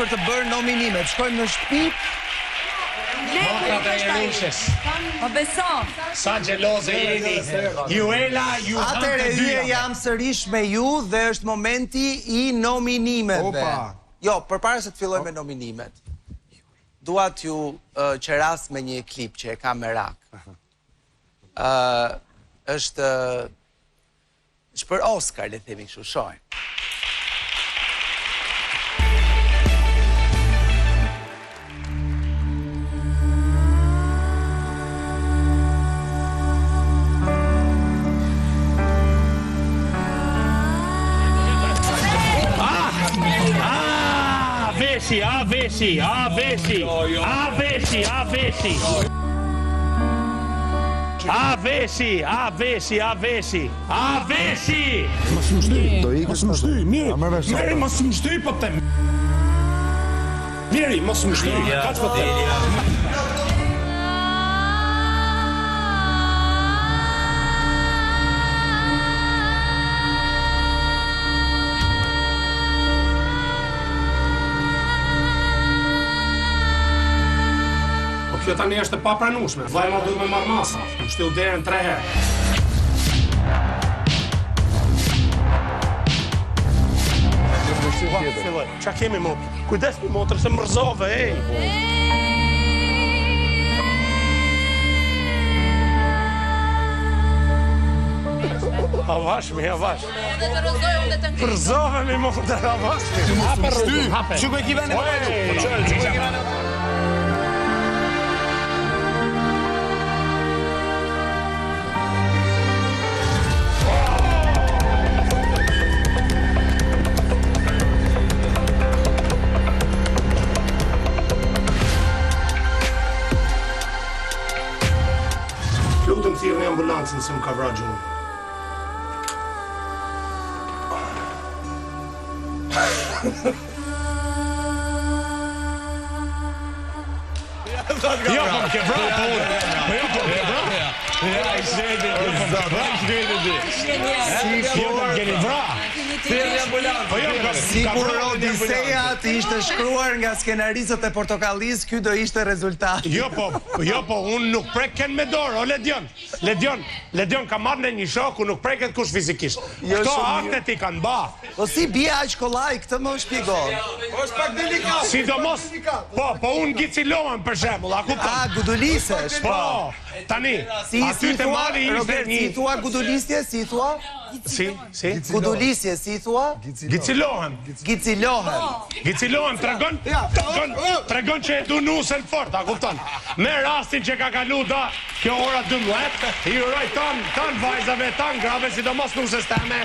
për të bërë nominimet. Shkojmë në shtëpi. Mokat e Jerushës. Po beso. Sa gjeloze jeni. Juela, ju kanë të Atëre dyja. jam sërish me ju dhe është momenti I nominimeve. Jo, përpara se të filloj me nominimet. Dua t'ju qeras me një klip që e kam me rak. Është për Oscar, le themi kështu, shojmë. Avesi, avesi, avesi, avesi, avesi. Avesi, avesi, avesi, avesi. Mos më shty. Do ikësh më shty. Mirë. Miri, mos më shty po them. Miri, mos më shty. Kaç po them. Kjo tani është e papranueshme. Vllai duhet me marr masa. Më shtyll derën 3 herë. Filloj. Qa kemi mo? Kujdes mi motër se mërzove, ej. Avash mi, avash. Edhe të rëzoj unë dhe të ngritë. Përzove mi motër, avash mi. Hape. Që ku e kive në përdu? Lutëm thirë në ambulancën se më ka vra gjumë. Jo, po më ke vra, po unë. Jo, po më ke vra. Ja, I shrejtë ti. Sigur Odiseja të ishte shkruar nga skenarisët e Portokallis, ky do ishte rezultati. Jo, po, unë nuk preken me dorë, o Ledion ka marrë në një shoku, nuk preket kush fizikisht. Këto aktet I kanë ba. Po si bie aq kollaj, këtë më shpjegon. Po është pak delikat. Sidomos, po, unë gicilohem për shembull, a kupton? Gudulisesh, Po, tani, aty të mali ishte Robert, një... si thua gudulisje, si thua? Si? Gudulisje, si thua? Gicilohem. Gicilohem, tregon që e du nusën fort, a kupton? Me rastin që ka kalu da kjo ora 12, I uroj ton vajzave, ton grave, sidomos nusës teme,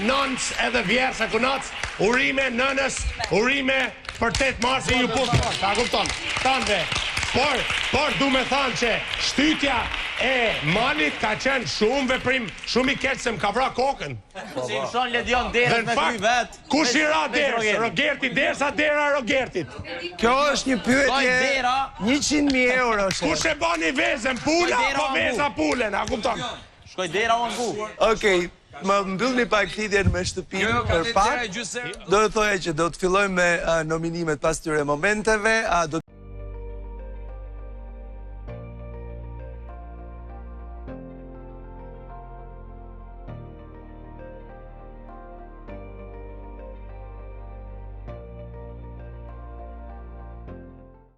nënës edhe vjerë, se kunatës, urime, nënës, urime, për 8 marsi ju pushtë fort, a kupton? Tanve. Por du me thanë që shtytja e malit ka qenë shumë veprim, shumë I keqë se më ka vra kokën. Si më shonë Ledion derës me kry vetë. Kush I ra derës? Rogerti derës a dera Rogertit? Kjo është një pyetje 100.000 euro. Kush e bani vezën pula, po veza pulen, a kupton? Shkoj dera unë bu. Okej, më mbyllni pak lidhjen me shtëpinë për pak. Do të thoja që do të fillojmë me nominimet pas tyre momenteve.